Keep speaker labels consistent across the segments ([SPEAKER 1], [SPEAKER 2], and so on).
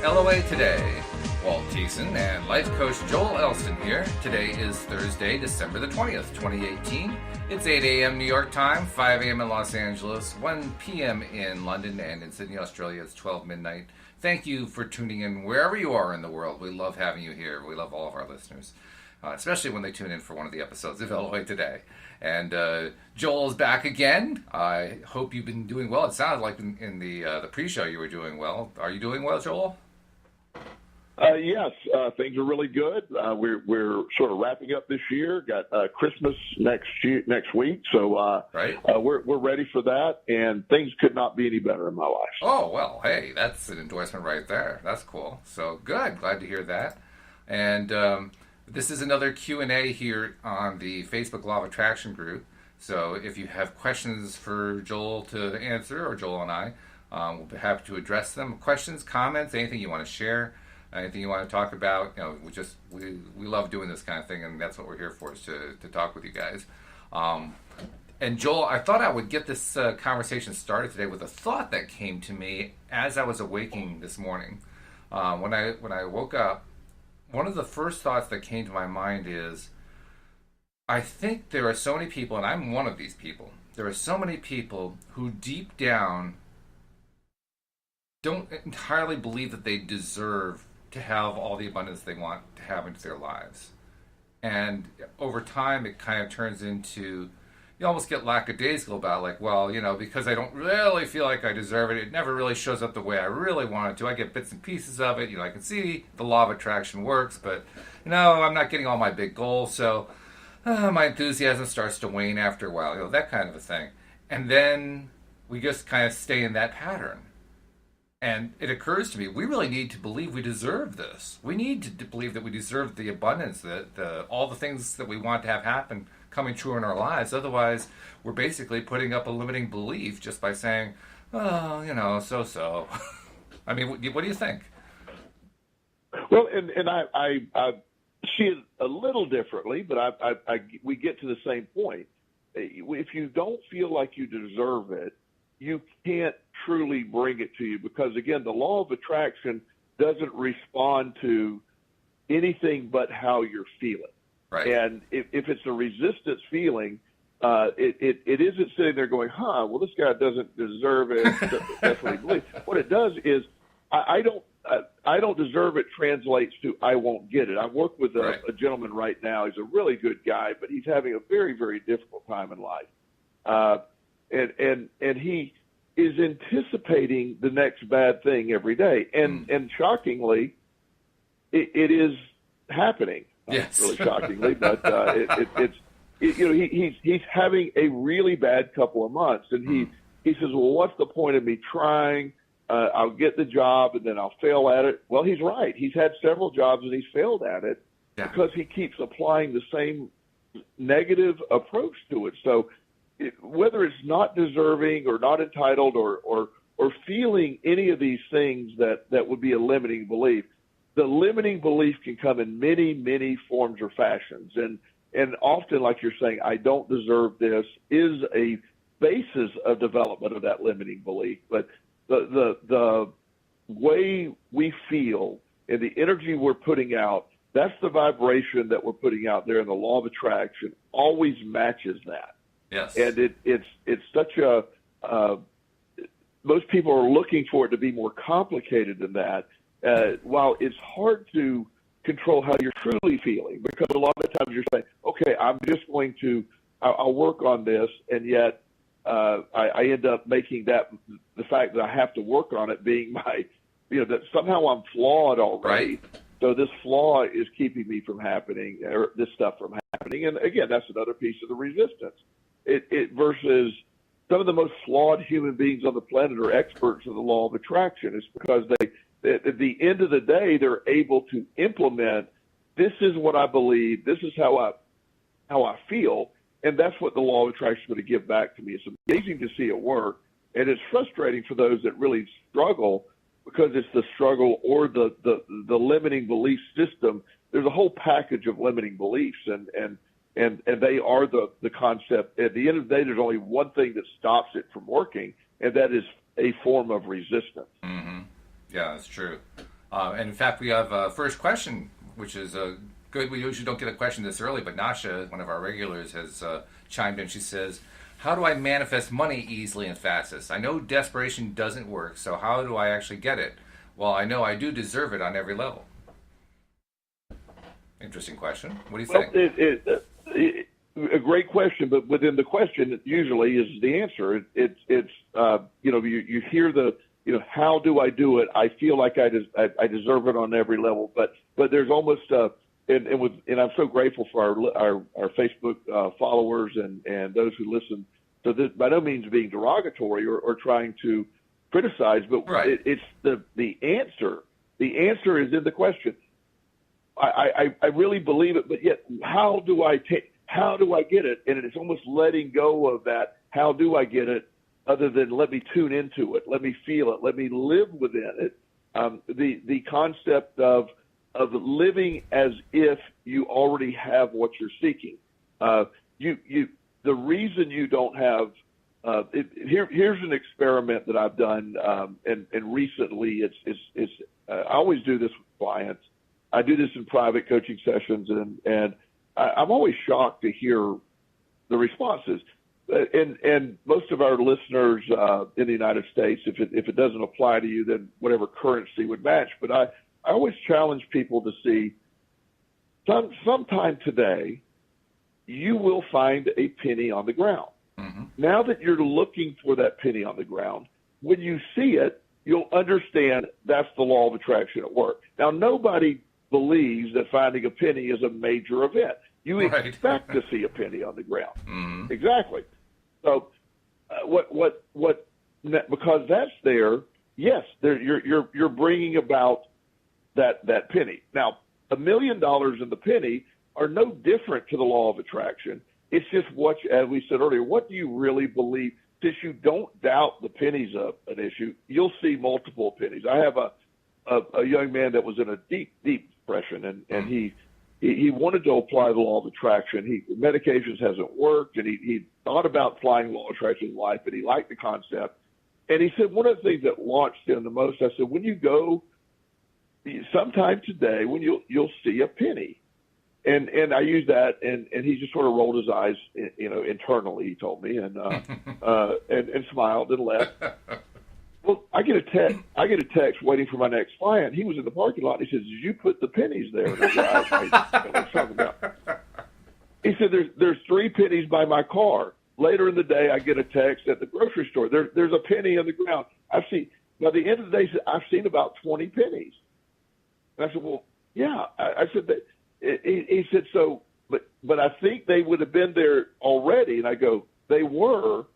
[SPEAKER 1] LOA Today. Walt Thiessen and life coach Joel Elston here. Today is Thursday, December the 20th, 2018. It's 8 a.m. New York time, 5 a.m. in Los Angeles, 1 p.m. in London, and in Sydney, Australia, it's 12 midnight. Thank you for tuning in wherever you are in the world. We love having you here. We love all of our listeners, especially when they tune in for one of the episodes of LOA Today. And Joel's back again. I hope you've been doing well. It sounded like in the pre-show you were doing well. Are you doing well, Joel?
[SPEAKER 2] Yes, things are really good. We're sort of wrapping up this year. Got Christmas next week, so
[SPEAKER 1] right.
[SPEAKER 2] We're ready for that. And things could not be any better in my life.
[SPEAKER 1] Oh well, hey, that's an endorsement right there. That's cool. So good. Glad to hear that. And this is another Q&A here on the Facebook Law of Attraction group. So if you have questions for Joel to answer, or Joel and I, we'll be happy to address them. Questions, comments, anything you want to share. Anything you want to talk about, we love doing this kind of thing, and that's what we're here for, is to talk with you guys. And Joel, I thought I would get this conversation started today with a thought that came to me as I was awaking this morning. When I woke up, one of the first thoughts that came to my mind is, I think there are so many people, and I'm one of these people, there are so many people who deep down don't entirely believe that they deserve to have all the abundance they want to have into their lives. And over time, it kind of turns into, you almost get lackadaisical about, like, well, because I don't really feel like I deserve it, it never really shows up the way I really want it to. I get bits and pieces of it. I can see the law of attraction works, but, I'm not getting all my big goals, so my enthusiasm starts to wane after a while, that kind of a thing. And then we just kind of stay in that pattern. And it occurs to me, we really need to believe we deserve this. We need to believe that we deserve the abundance, all the things that we want to have happen coming true in our lives. Otherwise, we're basically putting up a limiting belief just by saying, oh, so. I mean, what do you think?
[SPEAKER 2] Well, and I see it a little differently, but we get to the same point. If you don't feel like you deserve it, you can't truly bring it to you, because, again, the law of attraction doesn't respond to anything but how you're feeling.
[SPEAKER 1] Right.
[SPEAKER 2] And if it's a resistance feeling, it isn't sitting there going, well, this guy doesn't deserve it. Definitely believe. What it does is, I don't deserve it translates to I won't get it. I work with a gentleman right now. He's a really good guy, but he's having a very, very difficult time in life. And he is anticipating the next bad thing every day. And shockingly, it is happening.
[SPEAKER 1] Yes.
[SPEAKER 2] Really shockingly, but he's having a really bad couple of months. And he says, well, what's the point of me trying? I'll get the job and then I'll fail at it. Well, he's right. He's had several jobs and he's failed at it because he keeps applying the same negative approach to it. So whether it's not deserving or not entitled or feeling any of these things that would be a limiting belief, the limiting belief can come in many, many forms or fashions. And often, like you're saying, I don't deserve this is a basis of development of that limiting belief. But the way we feel and the energy we're putting out, that's the vibration that we're putting out there, and the law of attraction always matches that.
[SPEAKER 1] Yes.
[SPEAKER 2] And it's such a most people are looking for it to be more complicated than that. While it's hard to control how you're truly feeling, because a lot of times you're saying, okay, I'm just going to I'll work on this, and yet I end up making that the fact that I have to work on it being my that somehow I'm flawed already.
[SPEAKER 1] Right.
[SPEAKER 2] So this flaw is keeping me from happening, or this stuff from happening. And again, that's another piece of the resistance. It versus some of the most flawed human beings on the planet are experts in the law of attraction. It's because at the end of the day, they're able to implement, this is what I believe, this is how I feel, and that's what the law of attraction is going to give back to me. It's amazing to see it work, and it's frustrating for those that really struggle, because it's the struggle or the limiting belief system. There's a whole package of limiting beliefs, and they are the concept. At the end of the day, there's only one thing that stops it from working, and that is a form of resistance.
[SPEAKER 1] Mm-hmm. Yeah, that's true. And in fact, we have a first question, which is good. We usually don't get a question this early, but Nasha, one of our regulars, has chimed in. She says, how do I manifest money easily and fastest? I know desperation doesn't work, so how do I actually get it? Well, I know I do deserve it on every level. Interesting question. What do you think?
[SPEAKER 2] A great question, but within the question, it usually is the answer. You hear the, how do I do it? I feel like I deserve it on every level, but there's almost and I'm so grateful for our Facebook followers and those who listen. So this, by no means being derogatory or trying to criticize, but
[SPEAKER 1] right.
[SPEAKER 2] It's the answer. The answer is in the question. I really believe it, but yet how do I get it? And it's almost letting go of that. How do I get it? Other than let me tune into it, let me feel it, let me live within it. The concept of living as if you already have what you're seeking. The reason you don't have here's an experiment that I've done, and recently it's I always do this with clients. I do this in private coaching sessions, and I'm always shocked to hear the responses. And most of our listeners in the United States, if it doesn't apply to you, then whatever currency would match. But I always challenge people to see sometime today, you will find a penny on the ground. Mm-hmm. Now that you're looking for that penny on the ground, when you see it, you'll understand that's the law of attraction at work. Now, nobody believes that finding a penny is a major event. You expect to see a penny on the ground. Mm-hmm. Exactly. So, because that's there, yes, you're bringing about that penny. Now, $1 million in the penny are no different to the law of attraction. It's just as we said earlier, what do you really believe? Since you don't doubt the penny's an issue, you'll see multiple pennies. I have a young man that was in a deep depression, and he wanted to apply the law of attraction. Medications hasn't worked, and he thought about applying law of attraction in life, and he liked the concept. And he said, one of the things that launched him the most, I said, when you go sometime today, when you'll see a penny. And I used that, and he just sort of rolled his eyes, internally, he told me, and smiled and left. Well, I get a text waiting for my next client. He was in the parking lot. And he says, "Did you put the pennies there?" And I said, "What are you talking about?" He said, "There's 3 pennies by my car." Later in the day, I get a text at the grocery store. There's a penny on the ground. By the end of the day, I've seen about 20 pennies. And I said, "Well, yeah." I said that. He said, "So, but I think they would have been there already." And I go, "They were,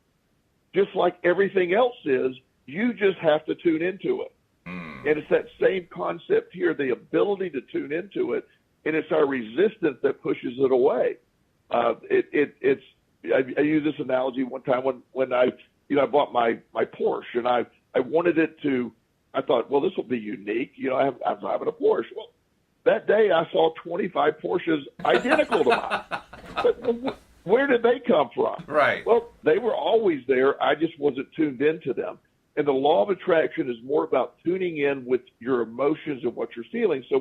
[SPEAKER 2] just like everything else is. You just have to tune into it." And it's that same concept here, the ability to tune into it, and it's our resistance that pushes it away. I used this analogy one time when I bought my Porsche, and I wanted it to. I thought, well, this will be unique. I'm driving a Porsche. Well, that day I saw 25 Porsches identical to mine. But where did they come from?
[SPEAKER 1] Right.
[SPEAKER 2] Well, they were always there. I just wasn't tuned into them. And the law of attraction is more about tuning in with your emotions and what you're feeling. So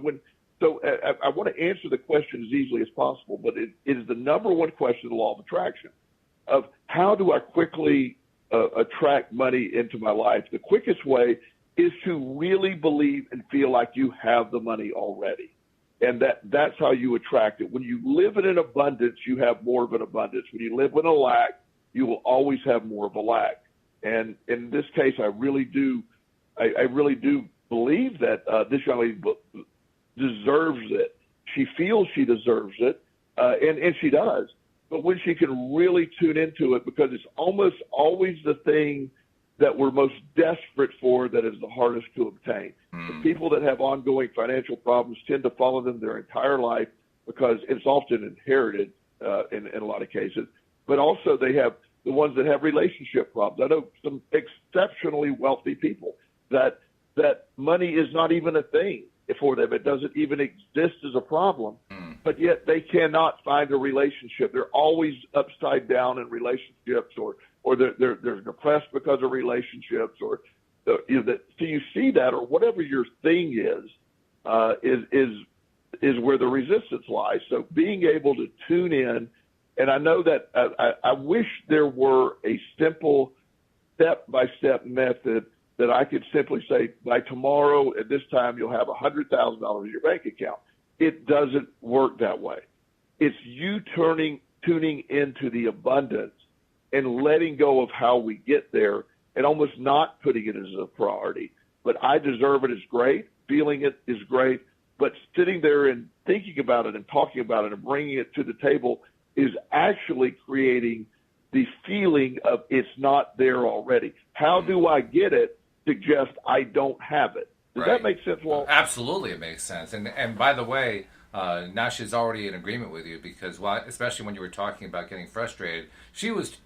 [SPEAKER 2] I want to answer the question as easily as possible, but it is the number one question, the law of attraction, of how do I quickly attract money into my life? The quickest way is to really believe and feel like you have the money already. And that's how you attract it. When you live in an abundance, you have more of an abundance. When you live in a lack, you will always have more of a lack. And in this case, I really do believe that this young lady deserves it. She feels she deserves it, and she does. But when she can really tune into it, because it's almost always the thing that we're most desperate for that is the hardest to obtain. The people that have ongoing financial problems tend to follow them their entire life because it's often inherited in a lot of cases. But also they have the ones that have relationship problems. I know some exceptionally wealthy people that money is not even a thing for them. It doesn't even exist as a problem, but yet they cannot find a relationship. They're always upside down in relationships, or they're depressed because of relationships, or so you see that, or whatever your thing is, is where the resistance lies. So being able to tune in, and I know that I wish there were a simple step-by-step method that I could simply say, by tomorrow at this time, you'll have $100,000 in your bank account. It doesn't work that way. It's you tuning into the abundance and letting go of how we get there and almost not putting it as a priority. But I deserve it is great. Feeling it is great. But sitting there and thinking about it and talking about it and bringing it to the table is actually creating the feeling of it's not there already. How do I get it? Suggest I don't have it. Does that make sense, Walt?
[SPEAKER 1] Absolutely, it makes sense. And by the way, Nash is already in agreement with you because, especially when you were talking about getting frustrated, she was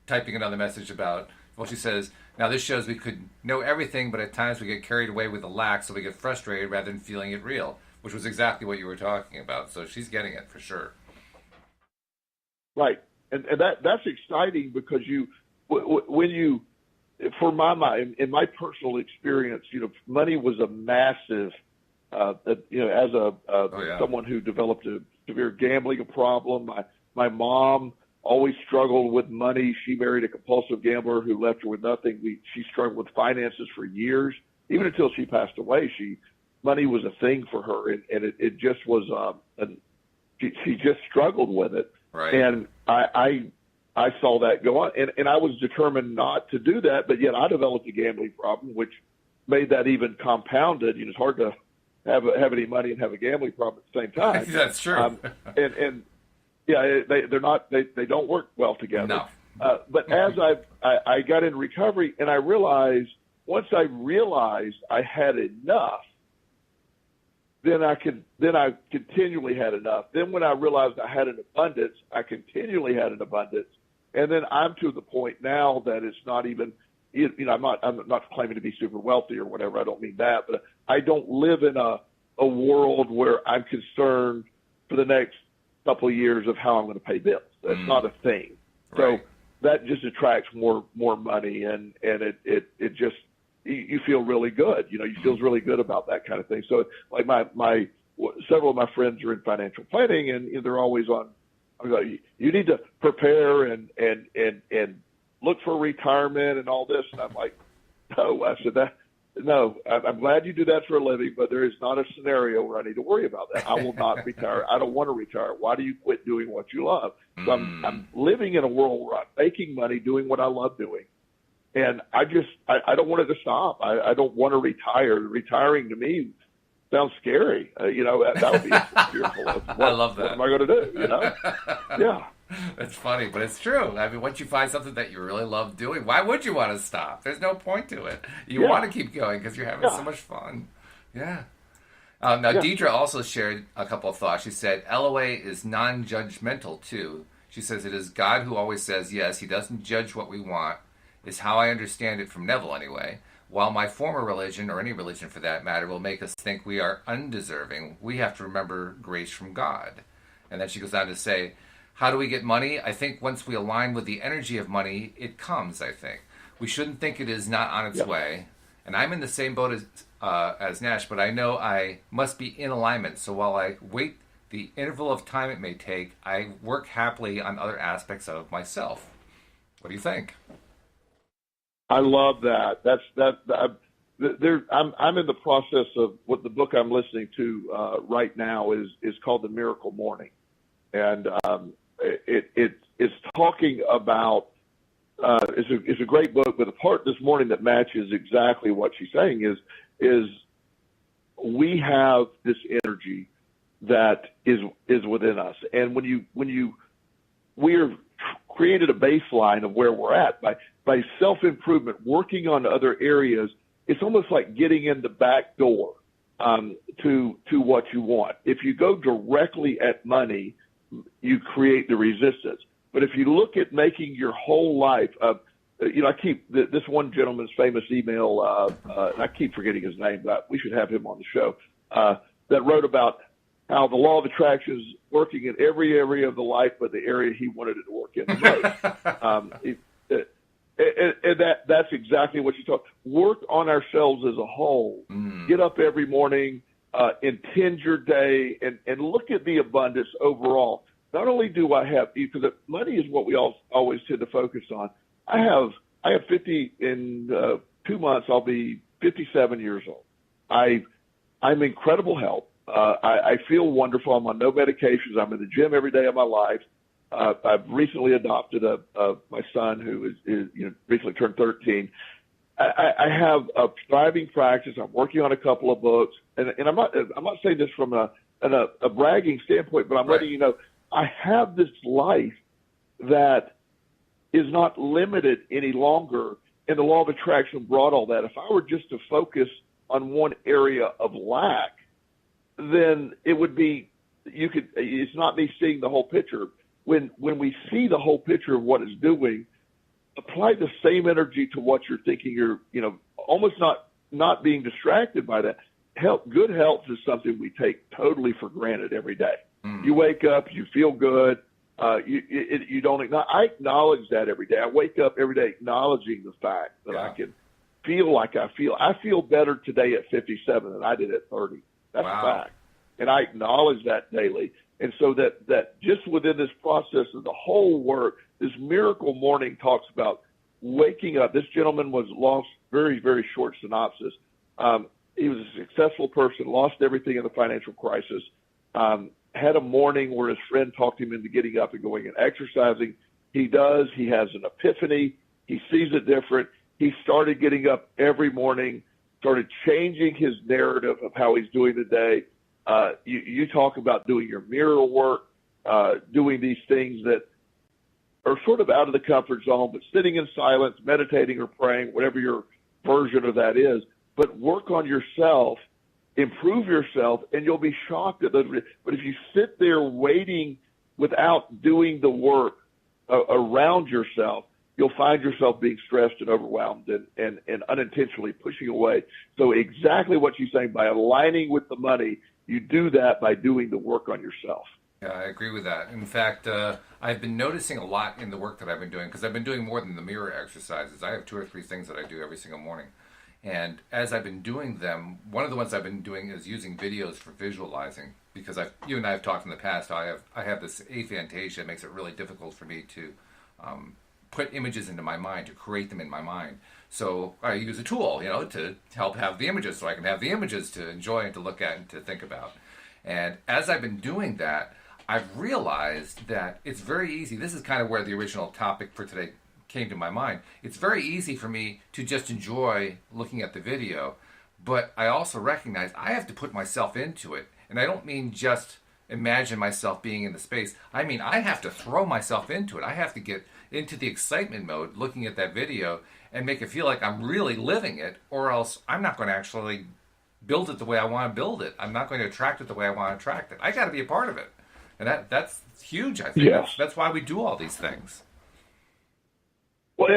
[SPEAKER 1] typing another message about, well, she says, now this shows we could know everything, but at times we get carried away with the lack, so we get frustrated rather than feeling it real, which was exactly what you were talking about. So she's getting it for sure.
[SPEAKER 2] Right. And that's exciting because when you, for my mind, in my personal experience, money was a massive, as someone who developed a severe gambling problem. My mom always struggled with money. She married a compulsive gambler who left her with nothing. She struggled with finances for years, even until she passed away. Money was a thing for her, and it just was. She just struggled with it.
[SPEAKER 1] Right.
[SPEAKER 2] And I saw that go on, and I was determined not to do that, but yet I developed a gambling problem, which made that even compounded. It's hard to have any money and have a gambling problem at the same time.
[SPEAKER 1] That's true.
[SPEAKER 2] They don't work well together.
[SPEAKER 1] No.
[SPEAKER 2] But as I got in recovery, and I realized once I realized I had enough, then I continually had enough. Then when I realized I had an abundance, I continually had an abundance. And then I'm to the point now that it's not even, I'm not claiming to be super wealthy or whatever. I don't mean that, but I don't live in a world where I'm concerned for the next couple of years of how I'm going to pay bills. That's not a thing.
[SPEAKER 1] Right.
[SPEAKER 2] So that just attracts more money, and it just, you feel really good. You feel really good about that kind of thing. So like my several of my friends are in financial planning, and they're always on. I'm like, you need to prepare and look for retirement and all this. And I'm like, no. I said that. No, I'm glad you do that for a living, but there is not a scenario where I need to worry about that. I will not retire. I don't want to retire. Why do you quit doing what you love? So I'm living in a world where I'm making money doing what I love doing. And I don't want it to stop. I don't want to retire. Retiring to me sounds scary. That would be fearful.
[SPEAKER 1] I love that.
[SPEAKER 2] What am I going to do? Yeah.
[SPEAKER 1] That's funny, but it's true. I mean, once you find something that you really love doing, why would you want to stop? There's no point to it. You want to keep going because you're having so much fun. Yeah. Deidre also shared a couple of thoughts. She said, LOA is non-judgmental, too. She says, it is God who always says yes. He doesn't judge what we want, is how I understand it from Neville anyway. While my former religion, or any religion for that matter, will make us think we are undeserving, we have to remember grace from God. And then she goes on to say, how do we get money? I think once we align with the energy of money, it comes, I think. We shouldn't think it is not on its way. And I'm in the same boat as Nash, but I know I must be in alignment. So while I wait the interval of time it may take, I work happily on other aspects of myself. What do you think?
[SPEAKER 2] I love that. I'm in the process of what the book I'm listening to right now is called The Miracle Morning, and it's talking about. It's a great book, but the part this morning that matches exactly what she's saying is we have this energy that is within us, and we're created a baseline of where we're at by self-improvement, working on other areas. It's almost like getting in the back door to what you want. If you go directly at money, you create the resistance. But if you look at making your whole life, I keep this one gentleman's famous email, and I keep forgetting his name, but we should have him on the show, that wrote about how the law of attraction is working in every area of the life, but the area he wanted it to work in the most. And that's exactly what you talk. Work on ourselves as a whole. Get up every morning, intend your day, and look at the abundance overall. Not only do I have, because money is what we always tend to focus on. I have 50 in 2 months. I'll be 57 years old. I'm incredible health. I feel wonderful. I'm on no medications. I'm in the gym every day of my life. I've recently adopted my son who is recently turned 13. I have a thriving practice. I'm working on a couple of books, and I'm not saying this from a bragging standpoint, but I'm letting you know I have this life that is not limited any longer. And the law of attraction brought all that. If I were just to focus on one area of lack, then it would be it's not me seeing the whole picture. When we see the whole picture of what it's doing, apply the same energy to what you're thinking. You're almost not being distracted by that. Good health is something we take totally for granted every day. You wake up, you feel good. You don't. I acknowledge that every day. I wake up every day acknowledging the fact that I can feel like I feel. I feel better today at 57 than I did at 30. That's a fact, and I acknowledge that daily. And so that just within this process of the whole work, this miracle morning talks about waking up. This gentleman was lost. Very, very short synopsis. He was a successful person, lost everything in the financial crisis. Had a morning where his friend talked him into getting up and going and exercising. He does. He has an epiphany. He sees it different. He started getting up every morning, started changing his narrative of how he's doing the day. You talk about doing your mirror work, doing these things that are sort of out of the comfort zone, but sitting in silence, meditating or praying, whatever your version of that is, but work on yourself, improve yourself, and you'll be shocked at those. But if you sit there waiting without doing the work around yourself, you'll find yourself being stressed and overwhelmed and unintentionally pushing away. So exactly what you're saying, by aligning with the money, you do that by doing the work on yourself.
[SPEAKER 1] Yeah, I agree with that. In fact, I've been noticing a lot in the work that I've been doing, because I've been doing more than the mirror exercises. I have 2 or 3 things that I do every single morning. And as I've been doing them, one of the ones I've been doing is using videos for visualizing, because you and I have talked in the past. I have this aphantasia that makes it really difficult for me to put images into my mind, to create them in my mind. So I use a tool, to help have the images, so I can have the images to enjoy and to look at and to think about. And as I've been doing that, I've realized that it's very easy. This is kind of where the original topic for today came to my mind. It's very easy for me to just enjoy looking at the video, but I also recognize I have to put myself into it. And I don't mean just imagine myself being in the space. I mean, I have to throw myself into it. I have to get into the excitement mode looking at that video and make it feel like I'm really living it, or else I'm not going to actually build it the way I want to build it. I'm not going to attract it the way I want to attract it. I got to be a part of it. And that's huge, I think.
[SPEAKER 2] Yes.
[SPEAKER 1] That's why we do all these things.
[SPEAKER 2] Well,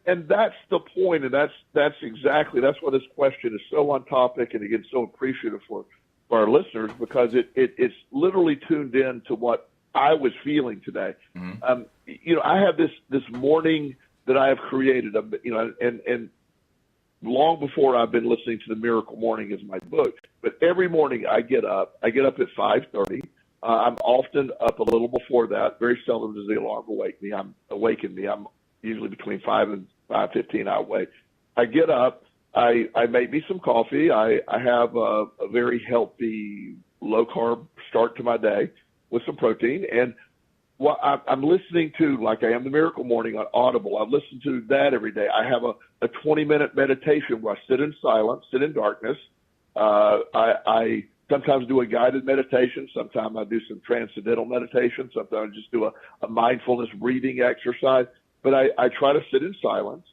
[SPEAKER 2] and that's the point, and that's why this question is so on topic, and again, so appreciative for our listeners, because it's literally tuned in to what I was feeling today. Mm-hmm. I have this morning that I have created, and long before I've been listening to the Miracle Morning is my book, but every morning I get up at 5:30. I'm often up a little before that. Very seldom does the alarm awaken me. I'm usually between 5 and 5:15 I awake. I get up. I make me some coffee. I have a very healthy, low-carb start to my day with some protein. And I'm listening to, like I am the Miracle Morning on Audible. I listen to that every day. I have a 20-minute meditation where I sit in silence, sit in darkness. I sometimes do a guided meditation. Sometimes I do some transcendental meditation. Sometimes I just do a mindfulness breathing exercise. But I try to sit in silence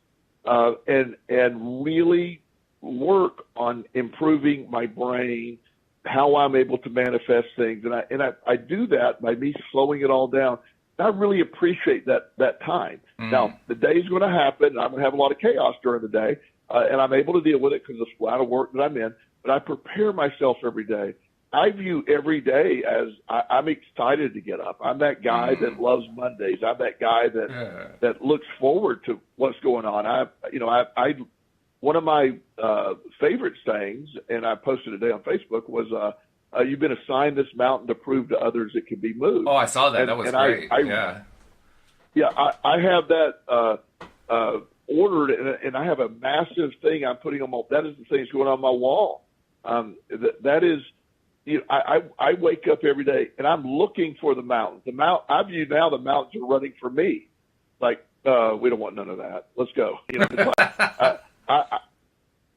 [SPEAKER 2] and really work on improving my brain, how I'm able to manifest things. And I do that by me slowing it all down. I really appreciate that time. Mm. Now, the day's going to happen. I'm going to have a lot of chaos during the day, and I'm able to deal with it because of the line of work that I'm in. But I prepare myself every day. I view every day as I'm excited to get up. I'm that guy that loves Mondays. I'm that guy that looks forward to what's going on. I one of my favorite sayings, and I posted today on Facebook, was You've been assigned this mountain to prove to others it can be moved.
[SPEAKER 1] Oh, I saw that.
[SPEAKER 2] And,
[SPEAKER 1] That was
[SPEAKER 2] and
[SPEAKER 1] great.
[SPEAKER 2] Yeah, I have that ordered, and I have a massive thing I'm putting on my. That is the thing that's going on my wall. That is, I wake up every day and I'm looking for the mountain. I view now the mountains are running for me. Like, we don't want none of that. Let's go.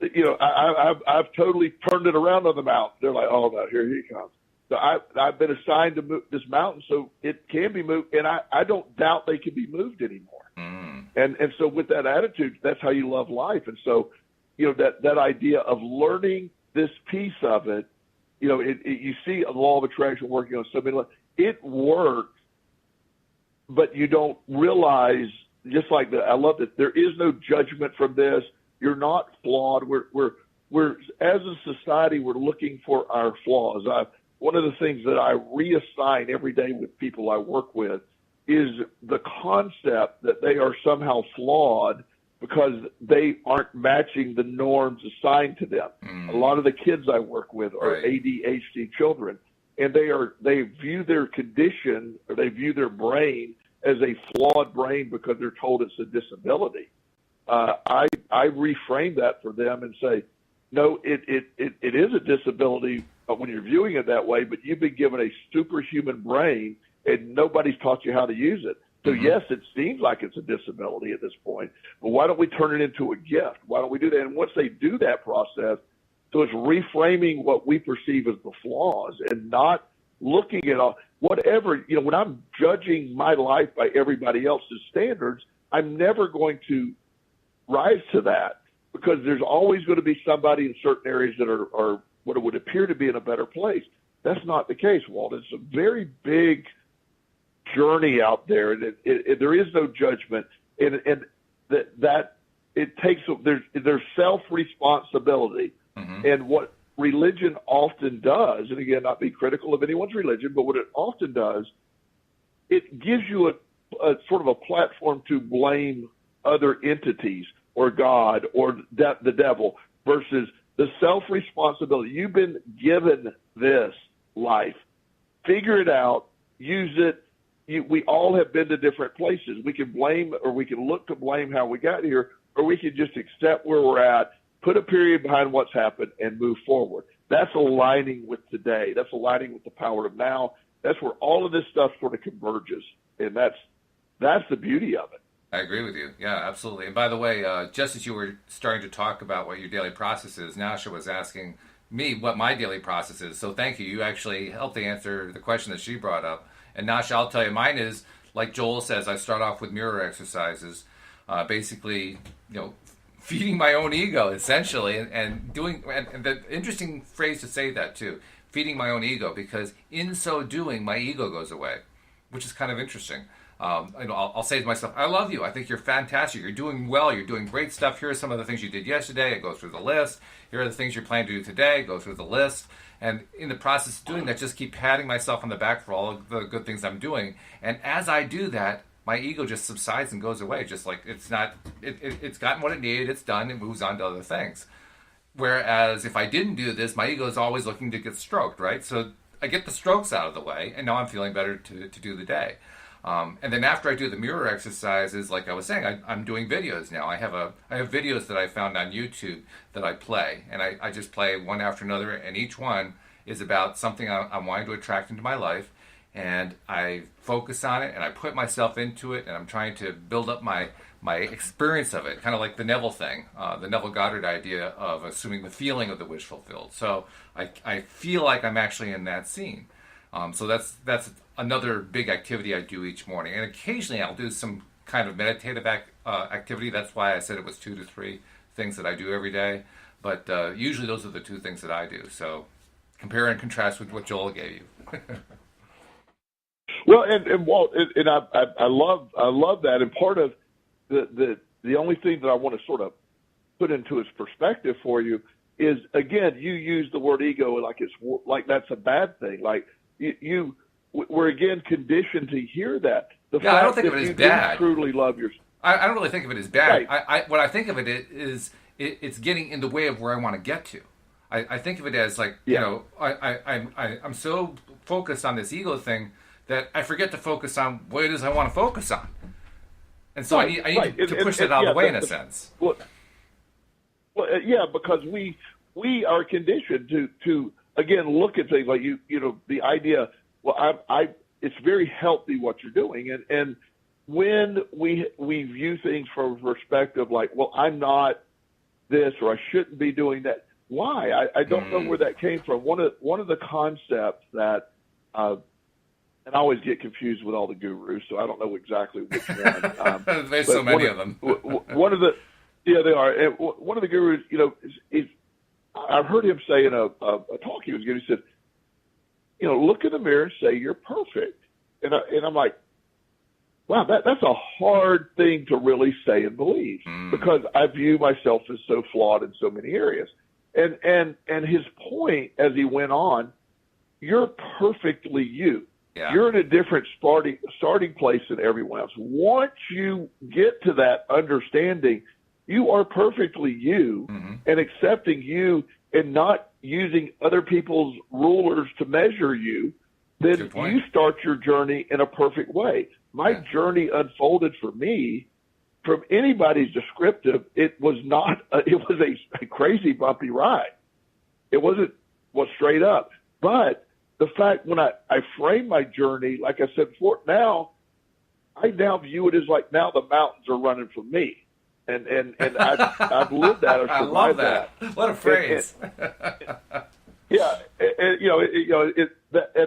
[SPEAKER 2] I've totally turned it around on the mountain. They're like, oh no, here he comes. So I've been assigned to move this mountain so it can be moved, and I don't doubt they can be moved anymore. And so with that attitude, that's how you love life. And so, that idea of learning this piece of it, you see a law of attraction working on so many levels. It works, but you don't realize, just like that. I love that there is no judgment from this. You're not flawed. We're as a society, we're looking for our flaws. One of the things that I reassign every day with people I work with is the concept that they are somehow flawed because they aren't matching the norms assigned to them. A lot of the kids I work with are ADHD children, and they view their condition, or they view their brain as a flawed brain because they're told it's a disability. I reframe that for them and say, no, it is a disability when you're viewing it that way, but you've been given a superhuman brain and nobody's taught you how to use it. So yes, it seems like it's a disability at this point, but why don't we turn it into a gift? Why don't we do that? And once they do that process, so it's reframing what we perceive as the flaws and not looking at whatever, when I'm judging my life by everybody else's standards, I'm never going to rise to that, because there's always going to be somebody in certain areas that are what it would appear to be in a better place. That's not the case, Walt. It's a very big journey out there, and there is no judgment, and that it takes there's self-responsibility, and what religion often does, and again, not be critical of anyone's religion, but what it often does, it gives you a sort of a platform to blame other entities or God or the devil, versus the self-responsibility. You've been given this life. Figure it out. Use it. We all have been to different places. We can blame, or we can look to blame how we got here, or we can just accept where we're at, put a period behind what's happened, and move forward. That's aligning with today. That's aligning with the power of now. That's where all of this stuff sort of converges, and that's the beauty of it.
[SPEAKER 1] I agree with you. Yeah, absolutely. And by the way, just as you were starting to talk about what your daily process is, Nasha was asking me what my daily process is. So thank you. You actually helped to answer the question that she brought up. And Nasha, I'll tell you, mine is, like Joel says, I start off with mirror exercises, basically, feeding my own ego, essentially, and doing, and the interesting phrase to say that too, feeding my own ego, because in so doing, my ego goes away, which is kind of interesting. I'll say to myself, I love you. I think you're fantastic. You're doing well. You're doing great stuff. Here are some of the things you did yesterday. I go through the list. Here are the things you're planning to do today. Go through the list. And in the process of doing that, just keep patting myself on the back for all of the good things I'm doing. And as I do that, my ego just subsides and goes away. Just like it's gotten what it needed. It's done. It moves on to other things. Whereas if I didn't do this, my ego is always looking to get stroked, right? So I get the strokes out of the way, and now I'm feeling better to do the day. And then after I do the mirror exercises, like I was saying, I'm doing videos now. I have videos that I found on YouTube that I play, and I just play one after another, and each one is about something I'm wanting to attract into my life, and I focus on it, and I put myself into it, and I'm trying to build up my experience of it, kind of like the Neville thing, the Neville Goddard idea of assuming the feeling of the wish fulfilled. So I feel like I'm actually in that scene. So that's another big activity I do each morning. And occasionally I'll do some kind of meditative activity. That's why I said it was 2 to 3 things that I do every day. But usually those are the 2 things that I do. So compare and contrast with what Joel gave you.
[SPEAKER 2] Well, and Walt, and I love that. And part of the only thing that I want to sort of put into its perspective for you is, again, you use the word ego like that's a bad thing. Like we're again conditioned to hear that.
[SPEAKER 1] I don't think of it as bad.
[SPEAKER 2] Truly love yourself.
[SPEAKER 1] I don't really think of it as bad.
[SPEAKER 2] Right.
[SPEAKER 1] What I think of it is it's getting in the way of where I want to get to. I think of it as like, I'm so focused on this ego thing that I forget to focus on what it is I want to focus on. And so I need to push it out of the way in a sense.
[SPEAKER 2] Well, because we are conditioned to again look at things like the idea. Well, it's very healthy what you're doing, and when we view things from a perspective like, well, I'm not this or I shouldn't be doing that. Why? I don't know where that came from. One of the concepts that, and I always get confused with all the gurus, so I don't know exactly which one.
[SPEAKER 1] There's so many of them.
[SPEAKER 2] One of the, they are. And one of the gurus, is I've heard him say in a talk he was giving. He said, look in the mirror and say you're perfect. And I'm like, wow, that's a hard thing to really say and believe because I view myself as so flawed in so many areas. And his point as he went on, you're perfectly you. Yeah. You're in a different starting place than everyone else. Once you get to that understanding, you are perfectly you and accepting you and not using other people's rulers to measure you, then you start your journey in a perfect way. My journey unfolded for me from anybody's descriptive. It was not. It was a crazy bumpy ride. It wasn't straight up. But the fact when I frame my journey, like I said before, I now view it as like now the mountains are running for me, and I've lived that. Or
[SPEAKER 1] I love that. What a phrase.
[SPEAKER 2] And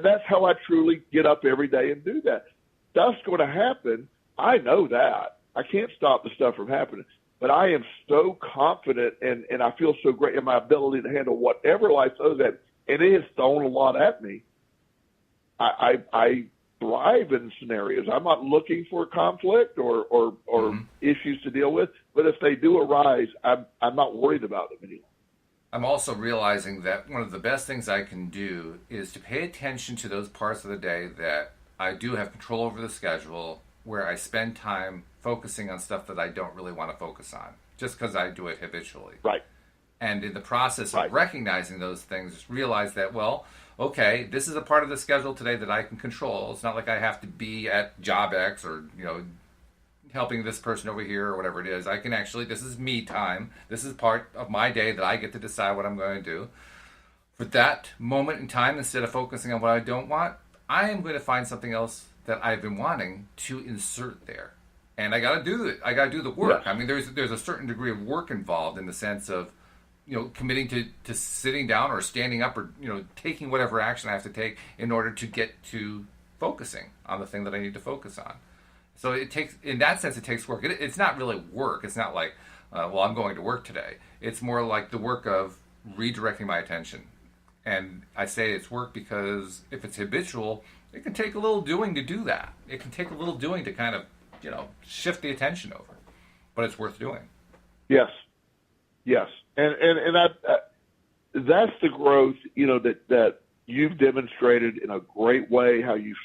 [SPEAKER 2] that's how I truly get up every day and do that. Stuff's going to happen. I know that. I can't stop the stuff from happening. But I am so confident and I feel so great in my ability to handle whatever life throws at me. And it has thrown a lot at me. I thrive in scenarios. I'm not looking for conflict or issues to deal with. But if they do arise, I'm not worried about them anymore.
[SPEAKER 1] I'm also realizing that one of the best things I can do is to pay attention to those parts of the day that I do have control over the schedule, where I spend time focusing on stuff that I don't really want to focus on, just because I do it habitually.
[SPEAKER 2] Right.
[SPEAKER 1] And in the process of recognizing those things, realize that, well, okay, this is a part of the schedule today that I can control. It's not like I have to be at job X or, helping this person over here or whatever it is. I can actually, this is me time. This is part of my day that I get to decide what I'm going to do. For that moment in time, instead of focusing on what I don't want, I am going to find something else that I've been wanting to insert there. And I got to do it. I got to do the work. Yeah. I mean, there's a certain degree of work involved in the sense of, committing to sitting down or standing up or, taking whatever action I have to take in order to get to focusing on the thing that I need to focus on. So it takes, in that sense, it takes work. It's not really work. It's not like, I'm going to work today. It's more like the work of redirecting my attention. And I say it's work because if it's habitual, it can take a little doing to do that. It can take a little doing to kind of, shift the attention over. But it's worth doing.
[SPEAKER 2] Yes. And that's the growth, that you've demonstrated in a great way, how you've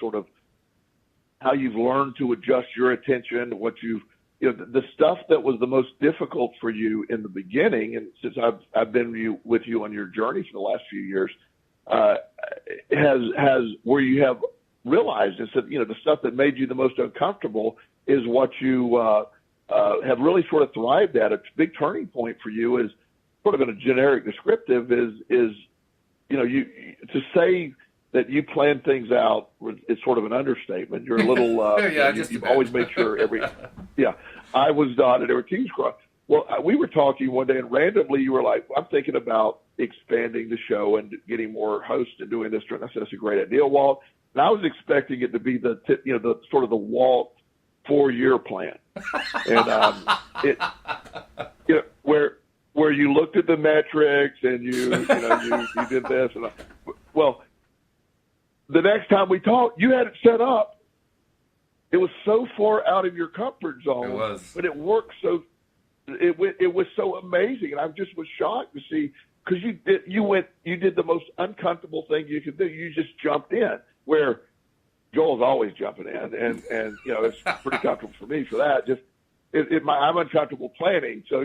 [SPEAKER 2] learned to adjust your attention, the stuff that was the most difficult for you in the beginning, and since I've been with you on your journey for the last few years, has where you have realized is that, the stuff that made you the most uncomfortable is what you have really sort of thrived at. A big turning point for you is sort of in a generic descriptive is you to say that you plan things out is sort of an understatement. You're a little, you've always made sure I was dotted, every T's crossed. Well, we were talking one day and randomly you were like, I'm thinking about expanding the show and getting more hosts and doing this. And I said, that's a great idea, Walt. And I was expecting it to be the sort of the Walt 4-year plan. And, where you looked at the metrics and you did this. And the next time we talked, you had it set up. It was so far out of your comfort zone.
[SPEAKER 1] It was.
[SPEAKER 2] But it worked so it was so amazing. And I just was shocked to see, because you did the most uncomfortable thing you could do. You just jumped in, where Joel's always jumping in. And it's pretty comfortable for me for that. Just I'm uncomfortable planning. So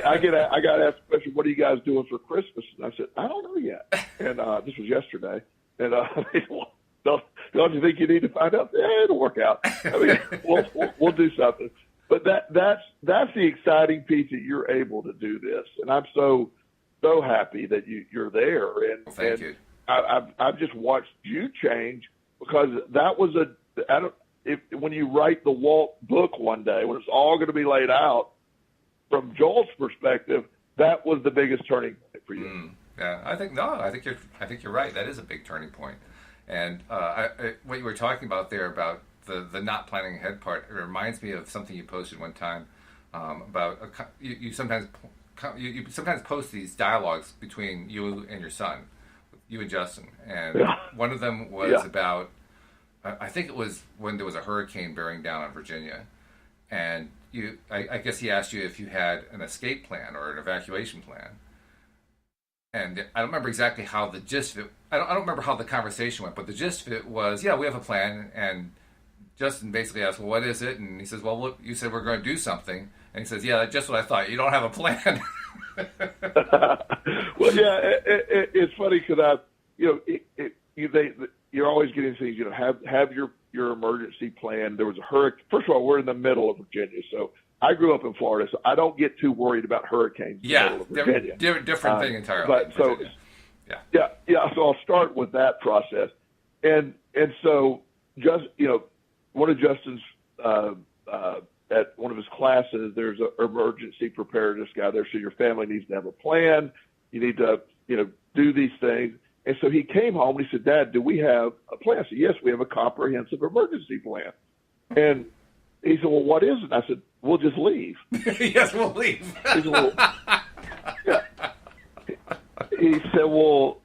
[SPEAKER 2] I got asked the question, what are you guys doing for Christmas? And I said, I don't know yet. And this was yesterday. And don't you think you need to find out? Yeah, it'll work out. I mean, we'll do something. But that's the exciting piece, that you're able to do this, and I'm so happy that you're there. And
[SPEAKER 1] thank you.
[SPEAKER 2] I've just watched you change, because that was when you write the Walt book one day, when it's all going to be laid out, from Joel's perspective, that was the biggest turning point for you.
[SPEAKER 1] Yeah, I think you're right. That is a big turning point. And what you were talking about there about the not planning ahead part, it reminds me of something you posted one time about you sometimes post these dialogues between you and your son, you and Justin, and one of them was about, I think it was when there was a hurricane bearing down on Virginia, and I guess he asked you if you had an escape plan or an evacuation plan. And I don't remember exactly how the gist of it, I don't remember how the conversation went, but the gist of it was, yeah, we have a plan. And Justin basically asked, well, what is it? And he says, well, look, you said we're going to do something. And he says, yeah, that's just what I thought. You don't have a plan.
[SPEAKER 2] Well, yeah, it's funny because you're always getting things, have your emergency plan. There was a hurricane. First of all, we're in the middle of Virginia, so I grew up in Florida, so I don't get too worried about hurricanes in the middle of Virginia.
[SPEAKER 1] Different thing entirely.
[SPEAKER 2] But so, so I'll start with that process. And so just, one of Justin's, at one of his classes, there's an emergency preparedness guy there. So your family needs to have a plan. You need to, do these things. And so he came home and he said, Dad, do we have a plan? I said, yes, we have a comprehensive emergency plan. And he said, well, what is it? And I said, we'll just leave.
[SPEAKER 1] Yes, we'll leave.
[SPEAKER 2] He said, well, he said, well,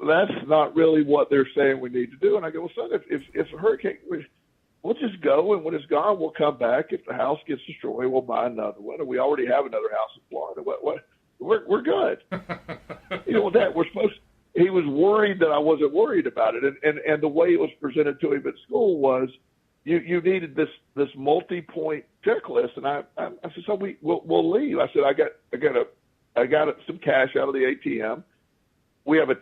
[SPEAKER 2] that's not really what they're saying we need to do. And I go, well, son, if a hurricane, we'll just go, and when it's gone, we'll come back. If the house gets destroyed, we'll buy another one. And we already have another house in Florida. We're good. Dad, he was worried that I wasn't worried about it. And the way it was presented to him at school was, you needed this multi-point checklist. And I said, so we'll leave. I said, I got some cash out of the ATM. We have a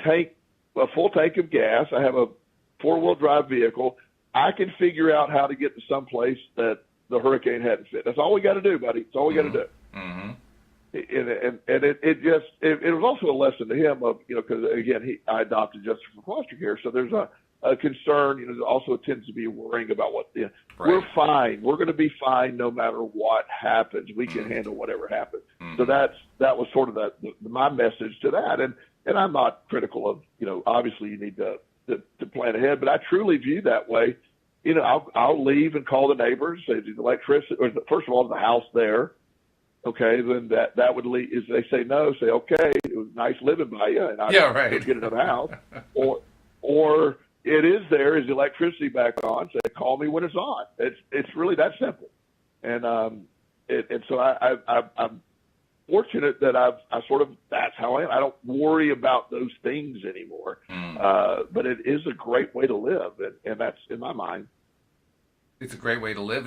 [SPEAKER 2] full tank of gas. I have a 4-wheel drive vehicle. I can figure out how to get to some place that the hurricane hadn't fit. That's all we got to do, buddy. That's all we got to do.
[SPEAKER 1] Mm-hmm.
[SPEAKER 2] And it was also a lesson to him of, because again, I adopted Justin from foster care. So there's a concern, there also tends to be worrying about we're fine. We're going to be fine no matter what happens. We can handle whatever happens. Mm-hmm. So that was sort of my message to that. And I'm not critical of, obviously you need to plan ahead, but I truly view that way. I'll leave and call the neighbors, say the electricity, or first of all, the house there. Okay, then that would lead. If they say no, say okay, it was nice living by you, and I get another house, or it is there. Is the electricity back on? Say call me when it's on. It's really that simple, and so I'm fortunate that that's how I am. I don't worry about those things anymore. But it is a great way to live, and that's in my mind.
[SPEAKER 1] It's a great way to live.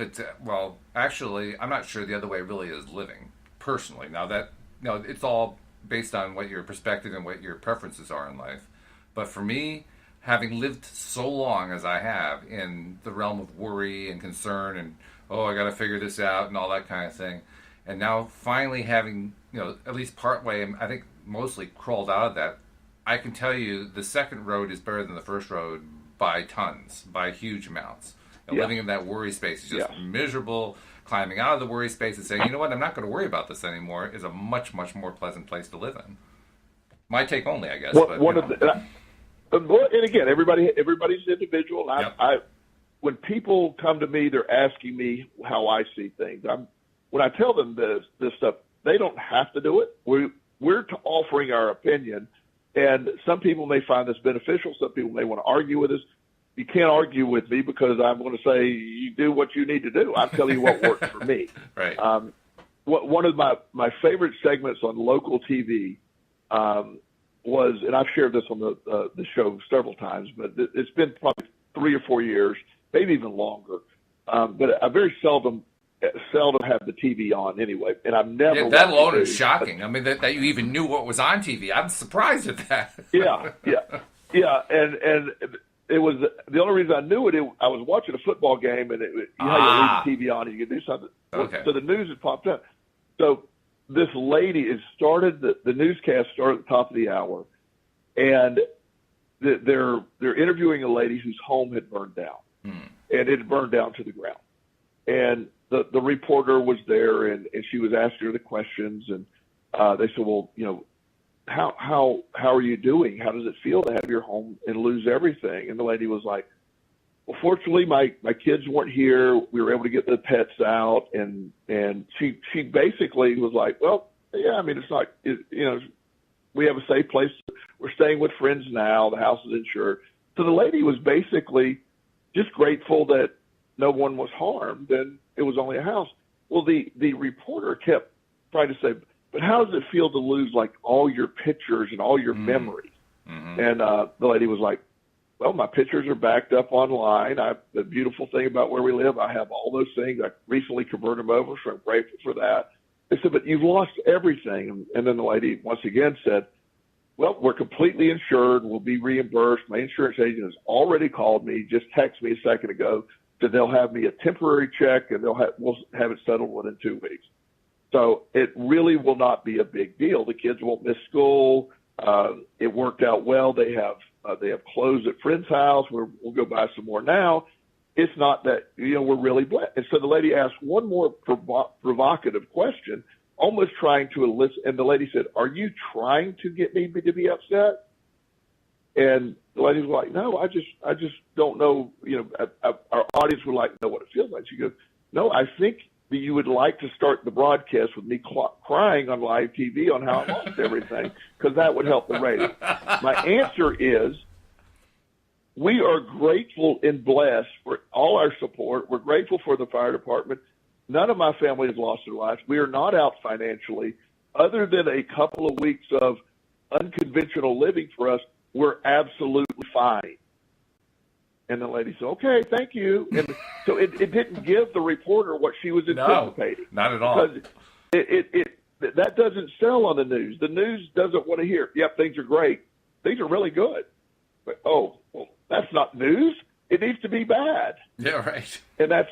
[SPEAKER 1] Actually, I'm not sure the other way really is living, personally. Now it's all based on what your perspective and what your preferences are in life. But for me, having lived so long as I have in the realm of worry and concern and, I got to figure this out and all that kind of thing, and now finally having, at least partway, I think mostly crawled out of that, I can tell you the second road is better than the first road by tons, by huge amounts. Living in that worry space is just miserable. Climbing out of the worry space and saying, you know what, I'm not going to worry about this anymore is a much, much more pleasant place to live in. My take only, I guess.
[SPEAKER 2] And again, everybody's individual. When people come to me, they're asking me how I see things. When I tell them this stuff, they don't have to do it. We're offering our opinion, and some people may find this beneficial. Some people may want to argue with us. You can't argue with me because I'm going to say you do what you need to do. I'm telling you what works for me.
[SPEAKER 1] Right.
[SPEAKER 2] One of my favorite segments on local TV was, and I've shared this on the show several times, but it's been probably 3 or 4 years, maybe even longer. But I very seldom seldom have the TV on anyway, and I'm never.
[SPEAKER 1] Yeah, that alone
[SPEAKER 2] watching
[SPEAKER 1] is shocking. I mean, that you even knew what was on TV. I'm surprised at that.
[SPEAKER 2] Yeah, and it was the only reason I knew it. I was watching a football game, and you know how you leave the TV on and you can do something.
[SPEAKER 1] Okay.
[SPEAKER 2] So the news had popped up. So this lady the newscast started at the top of the hour, and they're interviewing a lady whose home had burned down, and it had burned down to the ground. And the reporter was there, and she was asking her the questions, and they said, well, you know, how are you doing? How does it feel to have your home and lose everything? And the lady was like, well, fortunately, my kids weren't here. We were able to get the pets out, and she basically was like, well, yeah, I mean, it's not, you know, we have a safe place. We're staying with friends now. The house is insured. So the lady was basically just grateful that no one was harmed, and it was only a house. Well, the reporter kept trying to say, but how does it feel to lose like all your pictures and all your memories? Mm-hmm. And the lady was like, well, my pictures are backed up online. The beautiful thing about where we live, I have all those things. I recently converted them over, so I'm grateful for that. They said, but you've lost everything. And then the lady once again said, well, we're completely insured. We'll be reimbursed. My insurance agent has already called me, just texted me a second ago, that they'll have me a temporary check, and we'll have it settled within 2 weeks. So it really will not be a big deal. The kids won't miss school. It worked out well. They have clothes at friend's house. We'll go buy some more now. It's not that, you know, we're really blessed. And so the lady asked one more provocative question, almost trying to elicit. And the lady said, are you trying to get me to be upset? And the lady was like, no, I just don't know. You know, our audience would like to know what it feels like. She goes, no, I think that you would like to start the broadcast with me crying on live TV on how I lost everything, because that would help the ratings. My answer is, we are grateful and blessed for all our support. We're grateful for the fire department. None of my family has lost their lives. We are not out financially. Other than a couple of weeks of unconventional living for us, we're absolutely fine. And the lady said, okay, thank you. And so it didn't give the reporter what she was anticipating.
[SPEAKER 1] No, not at all.
[SPEAKER 2] Because that doesn't sell on the news. The news doesn't want to hear, yep, things are great. Things are really good. But, oh, well, that's not news. It needs to be bad.
[SPEAKER 1] Yeah, right.
[SPEAKER 2] And that's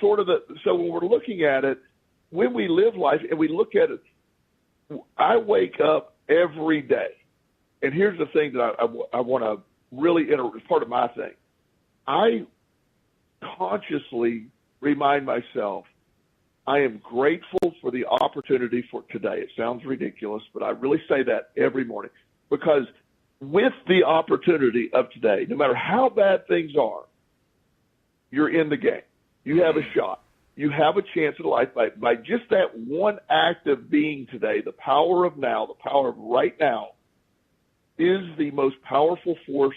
[SPEAKER 2] sort of so when we're looking at it, when we live life and we look at it, I wake up every day. And here's the thing that I want to really it's part of my thing. I consciously remind myself I am grateful for the opportunity for today. It sounds ridiculous, but I really say that every morning, because with the opportunity of today, no matter how bad things are, you're in the game. You have a shot. You have a chance at life by just that one act of being today. The power of now, the power of right now, is the most powerful force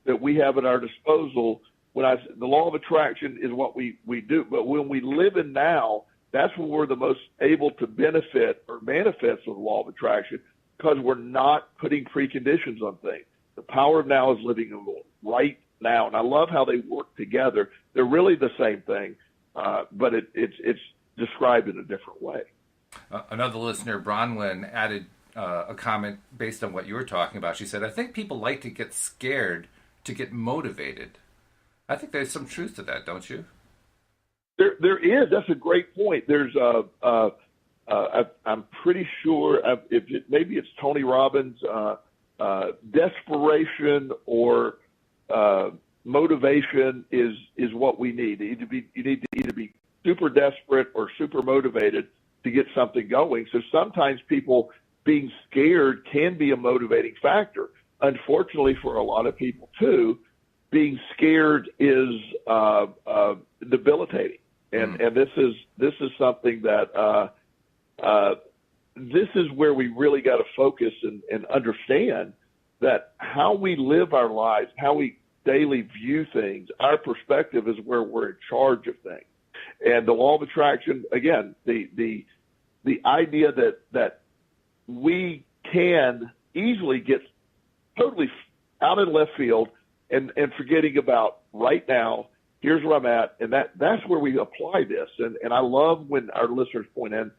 [SPEAKER 2] that we have at our disposal. The law of attraction is what we do, but when we live in now, that's when we're the most able to benefit or manifest with the law of attraction, because we're not putting preconditions on things. The power of now is living right now, and I love how they work together. They're really the same thing, but it's described in a different way.
[SPEAKER 1] Another listener, Bronwyn, added a comment based on what you were talking about. She said, I think people like to get scared to get motivated. I think there's some truth to that, don't you?
[SPEAKER 2] There is. That's a great point. There's I'm pretty sure maybe it's Tony Robbins, desperation or motivation is what we need. You need to either be super desperate or super motivated to get something going. So sometimes people being scared can be a motivating factor. Unfortunately, for a lot of people too, being scared is debilitating. And this is something that this is where we really got to focus and understand that how we live our lives, how we daily view things, our perspective is where we're in charge of things. And the law of attraction, again, the idea that we can easily get totally out in left field and forgetting about right now Here's where I'm at. And that's where we apply this. And I love when our listeners point in,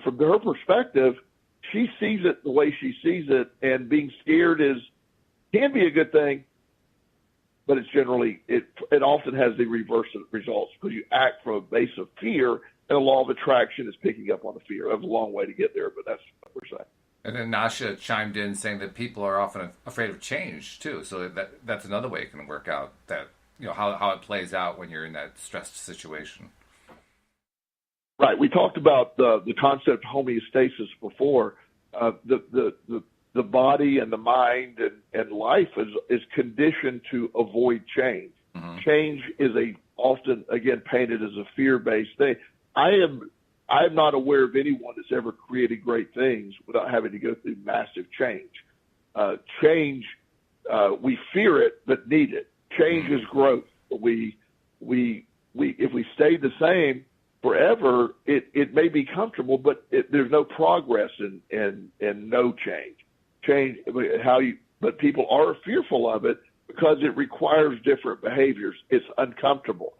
[SPEAKER 2] from her perspective, she sees it the way she sees it, and being scared can be a good thing, but it's generally, it often has the reverse of results because you act from a base of fear, and the law of attraction is picking up on the fear. That's a long way to get there, but that's what we're saying.
[SPEAKER 1] And then Nasha chimed in saying that people are often afraid of change too. So that's another way it can work out, that how it plays out when you're in that stressed situation.
[SPEAKER 2] Right. We talked about the concept of homeostasis before. The body and the mind and life is conditioned to avoid change. Mm-hmm. Change is often again painted as a fear-based thing. I'm not aware of anyone that's ever created great things without having to go through massive change. We fear it but need it. Change is growth. If we stay the same forever, it may be comfortable, but there's no progress and no change. But people are fearful of it because it requires different behaviors. It's uncomfortable.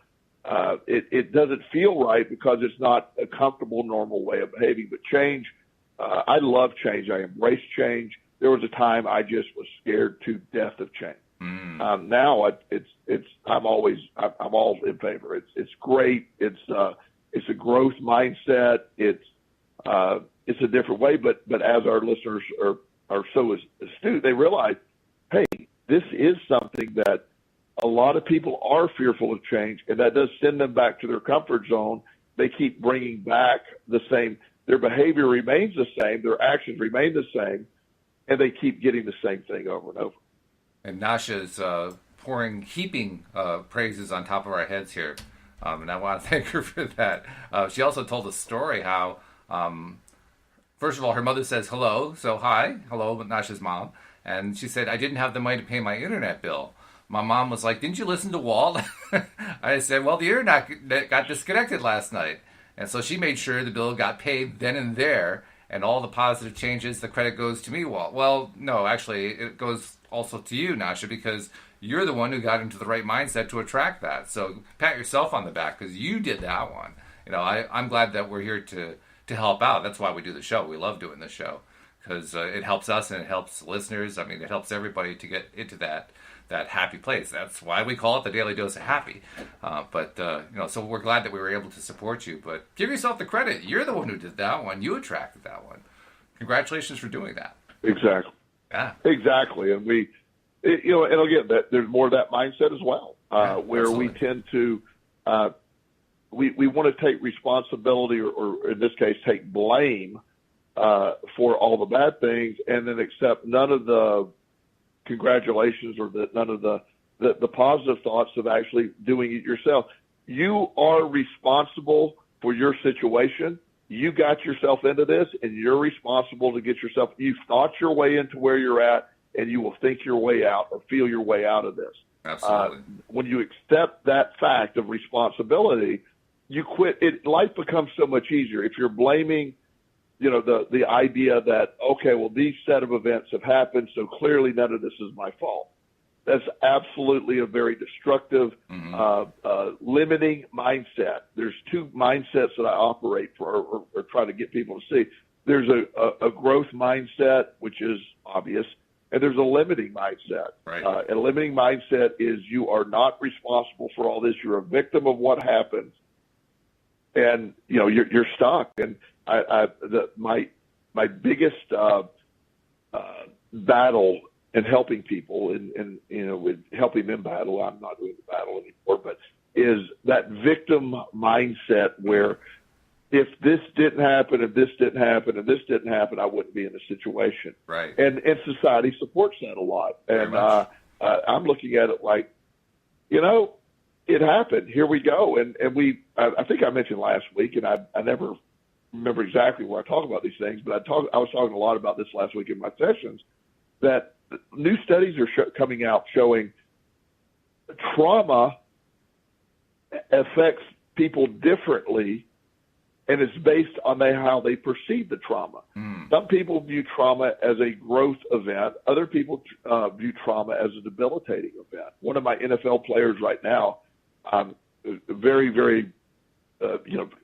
[SPEAKER 2] It doesn't feel right because it's not a comfortable, normal way of behaving. But change, I love change. I embrace change. There was a time I just was scared to death of change. Now I'm all in favor. It's great. It's a growth mindset. It's a different way. But as our listeners are so astute, they realize, hey, this is something that a lot of people are fearful of change, and that does send them back to their comfort zone. They keep bringing back the same. Their behavior remains the same. Their actions remain the same, and they keep getting the same thing over and over.
[SPEAKER 1] And Nasha's heaping praises on top of our heads here. And I want to thank her for that. She also told a story how, first of all, her mother says hello. So hi, hello, Nasha's mom. And she said, I didn't have the money to pay my internet bill. My mom was like, didn't you listen to Walt? I said, well, the internet got disconnected last night. And so she made sure the bill got paid then and there. And all the positive changes, the credit goes to me, Walt. Well, no, actually, it goes also to you, Nasha, because you're the one who got into the right mindset to attract that. So pat yourself on the back because you did that one. I'm glad that we're here to help out. That's why we do the show. We love doing the show because it helps us and it helps listeners. I mean, it helps everybody to get into that happy place. That's why we call it the Daily Dose of Happy. So we're glad that we were able to support you. But give yourself the credit. You're the one who did that one. You attracted that one. Congratulations for doing that.
[SPEAKER 2] Exactly.
[SPEAKER 1] Yeah.
[SPEAKER 2] Exactly. And and again, there's more of that mindset as well, where
[SPEAKER 1] absolutely.
[SPEAKER 2] we tend to, we want to take responsibility or in this case, take blame for all the bad things and then accept none of the congratulations or none of the positive thoughts of actually doing it yourself. You are responsible for your situation. You got yourself into this, and you're responsible to get yourself. You've thought your way into where you're at, and you will think your way out or feel your way out of this.
[SPEAKER 1] Absolutely.
[SPEAKER 2] When you accept that fact of responsibility, you quit. Life becomes so much easier. If you're blaming, the idea that, okay, well, these set of events have happened, so clearly none of this is my fault. That's absolutely a very destructive, limiting mindset. There's two mindsets that I operate for or try to get people to see. There's a growth mindset, which is obvious, and there's a limiting mindset.
[SPEAKER 1] Right.
[SPEAKER 2] And a limiting mindset is you are not responsible for all this. You're a victim of what happens, and you're stuck. And my biggest battle in helping people and with helping them battle, I'm not doing the battle anymore, but is that victim mindset where if this didn't happen, and this didn't happen, and this didn't happen, I wouldn't be in this situation.
[SPEAKER 1] Right.
[SPEAKER 2] And society supports that a lot. And I'm looking at it like, it happened. Here we go. And I think I mentioned last week, and I never remember exactly where I talk about these things, but I was talking a lot about this last week in my sessions, that new studies are coming out showing trauma affects people differently, and it's based on how they perceive the trauma. Some people view trauma as a growth event. Other people view trauma as a debilitating event. One of my NFL players right now, very, very,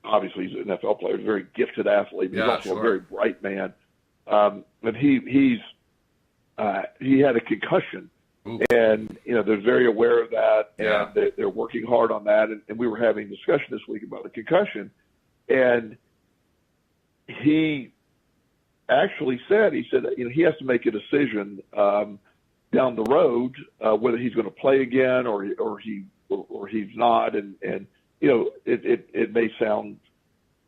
[SPEAKER 2] obviously he's an NFL player, a very gifted athlete, but he's also a very bright man. And he had a concussion. Ooh. And, they're very aware of that, and they're working hard on that. And we were having a discussion this week about the concussion, and he actually said, he has to make a decision down the road whether he's going to play again or he's not. And it may sound,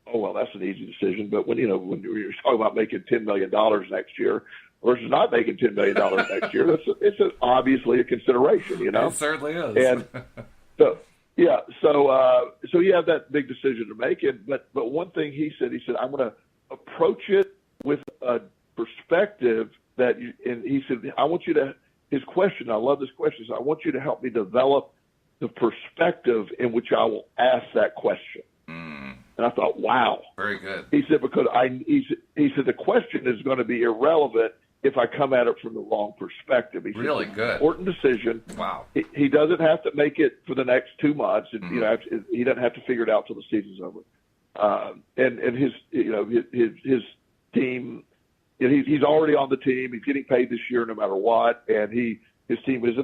[SPEAKER 2] oh well, that's an easy decision, but when you're talking about making $10 million next year versus not making $10 million next year, it's obviously a consideration.
[SPEAKER 1] It certainly is.
[SPEAKER 2] And so you have that big decision to make. But one thing he said, I'm going to approach it with a perspective that he said, I want you to, his question, I love this question, I want you to help me develop the perspective in which I will ask that question. Mm. And I thought, wow.
[SPEAKER 1] Very good.
[SPEAKER 2] He said, because he said the question is going to be irrelevant if I come at it from the wrong perspective. He said,
[SPEAKER 1] really good.
[SPEAKER 2] Important decision.
[SPEAKER 1] Wow.
[SPEAKER 2] He doesn't have to make it for the next 2 months. And, he doesn't have to figure it out till the season's over. And his team, he's already on the team. He's getting paid this year no matter what. And his team is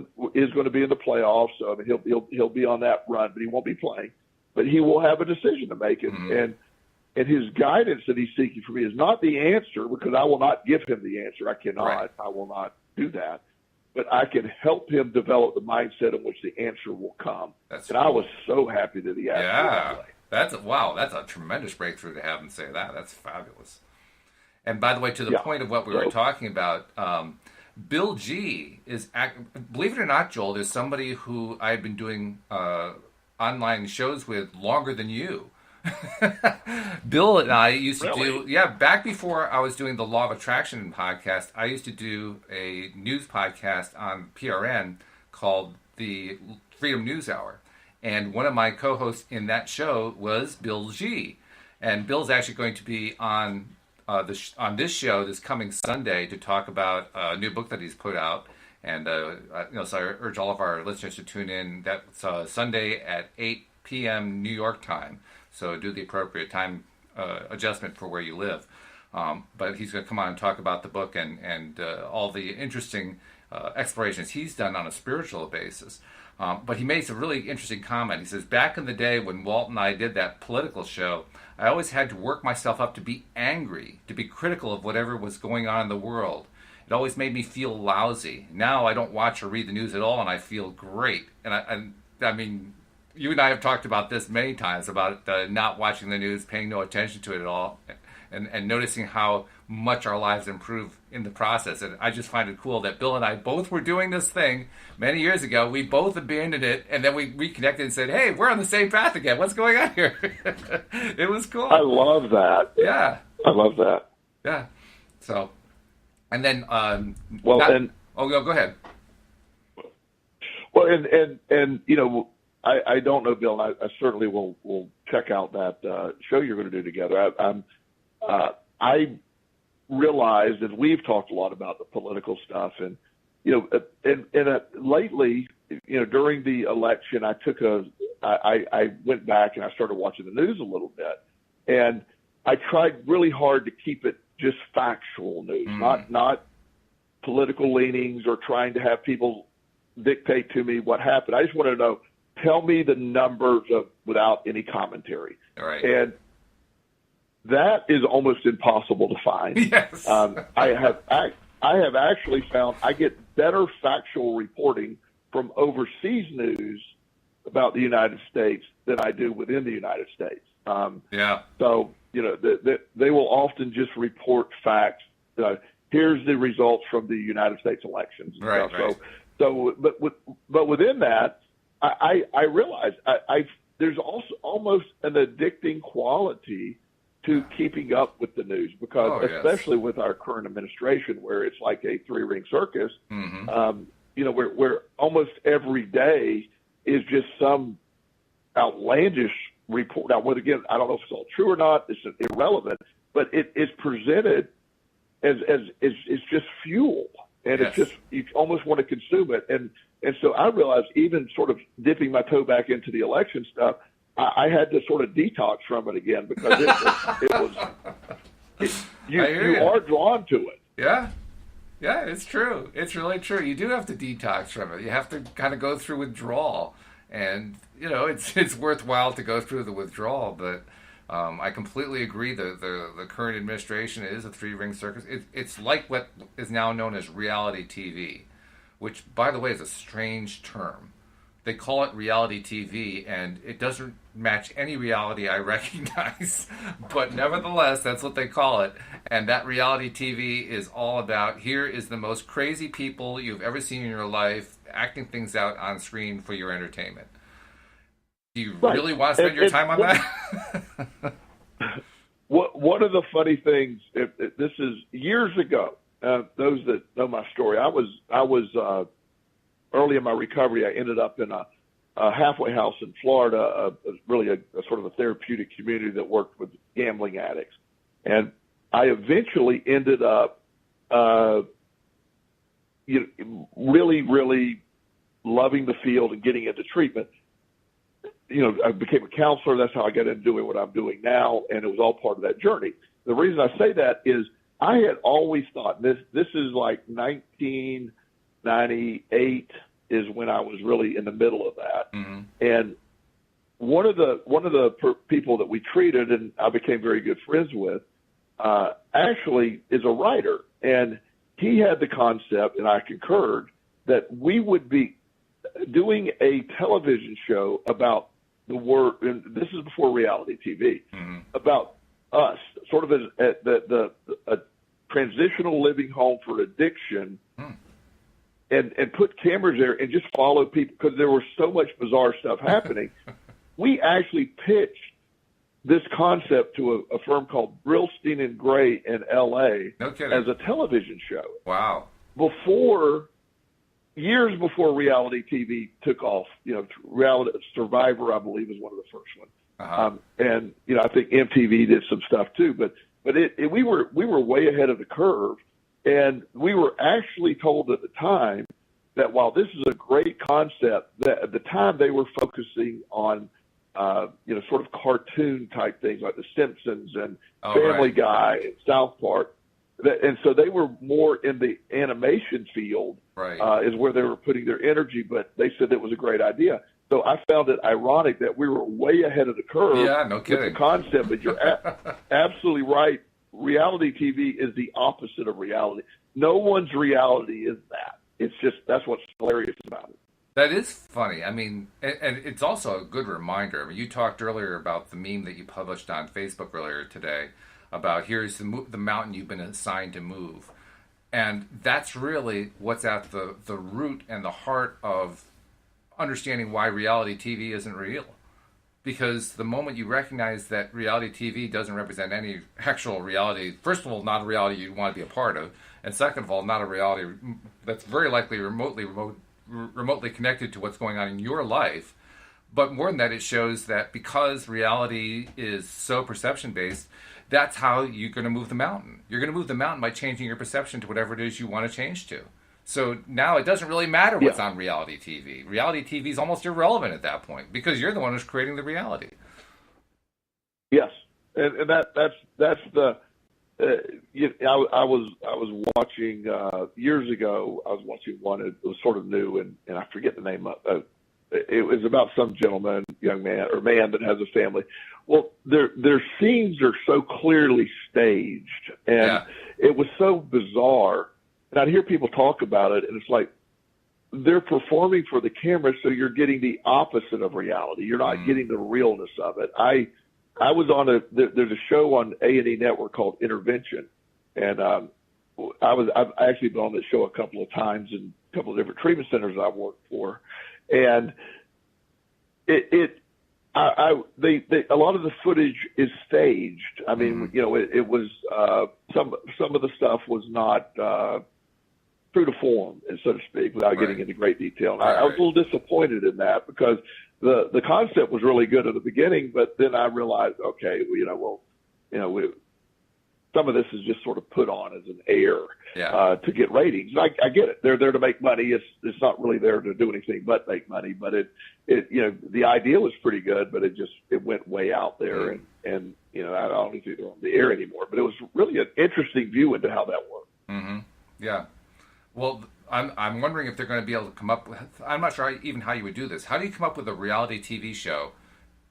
[SPEAKER 2] going to be in the playoffs. So I mean, he'll be on that run, but he won't be playing. But he will have a decision to make. And his guidance that he's seeking from me is not the answer, because I will not give him the answer. I cannot. Right. I will not do that. But I can help him develop the mindset in which the answer will come. That's cool. I was so happy that he asked me that way.
[SPEAKER 1] That's a tremendous breakthrough to have him say that. That's fabulous. And by the way, to the point of what we were talking about, Bill G is, believe it or not, Joel, there's somebody who I've been doing online shows with longer than you. Bill and I used to do, back before I was doing the Law of Attraction podcast, I used to do a news podcast on PRN called the Freedom News Hour. And one of my co-hosts in that show was Bill G. And Bill's actually going to be on this show this coming Sunday to talk about a new book that he's put out. And so I urge all of our listeners to tune in. That's Sunday at 8 p.m. New York time. So do the appropriate time adjustment for where you live. But he's going to come on and talk about the book and all the interesting explorations he's done on a spiritual basis. But he makes a really interesting comment. He says, back in the day when Walt and I did that political show, I always had to work myself up to be angry, to be critical of whatever was going on in the world. It always made me feel lousy. Now I don't watch or read the news at all, and I feel great. And I mean, you and I have talked about this many times, about not watching the news, paying no attention to it at all, and noticing how much our lives improve in the process. And I just find it cool that Bill and I both were doing this thing many years ago. We both abandoned it, and then we reconnected and said, hey, we're on the same path again. What's going on here? It was cool.
[SPEAKER 2] I love that.
[SPEAKER 1] Yeah.
[SPEAKER 2] I love that.
[SPEAKER 1] Yeah. So, and then...
[SPEAKER 2] go
[SPEAKER 1] ahead.
[SPEAKER 2] Well, and I don't know, Bill, and I certainly will check out that show you're going to do together. I realized, and we've talked a lot about the political stuff, and lately, during the election, I went back and I started watching the news a little bit, and I tried really hard to keep it just factual news, not political leanings or trying to have people dictate to me what happened. I just wanted to know, tell me the numbers without any commentary.
[SPEAKER 1] All right.
[SPEAKER 2] And that is almost impossible to find.
[SPEAKER 1] Yes.
[SPEAKER 2] I have actually found I get better factual reporting from overseas news about the United States than I do within the United States. So, they will often just report facts. Here's the results from the United States elections.
[SPEAKER 1] Right.
[SPEAKER 2] But within that, I realize there's also almost an addicting quality to keeping up with the news, because especially with our current administration, where it's like a three-ring circus, where almost every day is just some outlandish report. Now, again, I don't know if it's all true or not. It's irrelevant, but it is presented as just fuel. and it's
[SPEAKER 1] Yes.
[SPEAKER 2] just you almost want to consume it. And so I realized, even sort of dipping my toe back into the election stuff, I had to sort of detox from it again, because you are drawn to it.
[SPEAKER 1] Yeah. Yeah, it's true. It's really true. You do have to detox from it. You have to kind of go through withdrawal. And, it's worthwhile to go through the withdrawal, but I completely agree that the current administration is a three-ring circus. It's like what is now known as reality TV, which, by the way, is a strange term. They call it reality TV, and it doesn't match any reality I recognize. But nevertheless, that's what they call it. And that reality TV is all about, here is the most crazy people you've ever seen in your life acting things out on screen for your entertainment. Do you really want to spend your time on that?
[SPEAKER 2] One of the funny things, this is years ago, those that know my story, I was early in my recovery. I ended up in a halfway house in Florida, really a sort of a therapeutic community that worked with gambling addicts. And I eventually ended up really, really loving the field and getting into treatment. I became a counselor. That's how I got into doing what I'm doing now, and it was all part of that journey. The reason I say that is I had always thought, this is like 1998 is when I was really in the middle of that. Mm-hmm. And one of the people that we treated and I became very good friends with, actually is a writer, and he had the concept, and I concurred, that we would be doing a television show about the word, and this is before reality TV, mm-hmm. about us, sort of as a transitional living home for addiction, and put cameras there and just follow people, because there was so much bizarre stuff happening. We actually pitched this concept to a firm called Brillstein and Gray in L.A.
[SPEAKER 1] No kidding.
[SPEAKER 2] As a television show.
[SPEAKER 1] Wow.
[SPEAKER 2] Years before reality TV took off. Reality Survivor, I believe, is one of the first ones. Uh-huh. And I think MTV did some stuff too. But we were way ahead of the curve, and we were actually told at the time that while this is a great concept, that at the time they were focusing on sort of cartoon type things like The Simpsons and Family Guy and South Park. And so they were more in the animation field, is where they were putting their energy, but they said that was a great idea. So I found it ironic that we were way ahead of the curve with the concept, but you're absolutely right. Reality TV is the opposite of reality. No one's reality is that. It's just, that's what's hilarious about it.
[SPEAKER 1] That is funny. I mean, and it's also a good reminder. I mean, you talked earlier about the meme that you published on Facebook earlier today about here's the mountain you've been assigned to move. And that's really what's at the root and the heart of understanding why reality TV isn't real. Because the moment you recognize that reality TV doesn't represent any actual reality, first of all, not a reality you want to be a part of, and second of all, not a reality that's very likely remotely connected to what's going on in your life. But more than that, it shows that because reality is so perception-based, that's how you're going to move the mountain. You're going to move the mountain by changing your perception to whatever it is you want to change to. So now it doesn't really matter what's on reality TV. Reality TV is almost irrelevant at that point because you're the one who's creating the reality.
[SPEAKER 2] Yes, and that's the. I was watching years ago. I was watching one. It was sort of new, and I forget the name of. It was about some gentleman, young man or man that has a family. Well, their scenes are so clearly staged, and it was so bizarre. And I'd hear people talk about it, and it's like they're performing for the camera, so you're getting the opposite of reality. You're not getting the realness of it. I was on there's a show on A&E Network called Intervention, and I've actually been on that show a couple of times in a couple of different treatment centers I've worked for, and a lot of the footage is staged. I mean, it was some of the stuff was not true to form, so to speak, without getting into great detail. And I was a little disappointed in that because the concept was really good at the beginning, but then I realized, some of this is just sort of put on as an air
[SPEAKER 1] Yeah.
[SPEAKER 2] to get ratings. I get it. They're there to make money. It's not really there to do anything but make money. But it the idea was pretty good, but it went way out there, and I don't think they're on the air anymore. But it was really an interesting view into how that worked.
[SPEAKER 1] Mm-hmm. Yeah. Well, I'm wondering if they're going to be able to come up with. I'm not sure even how you would do this. How do you come up with a reality TV show?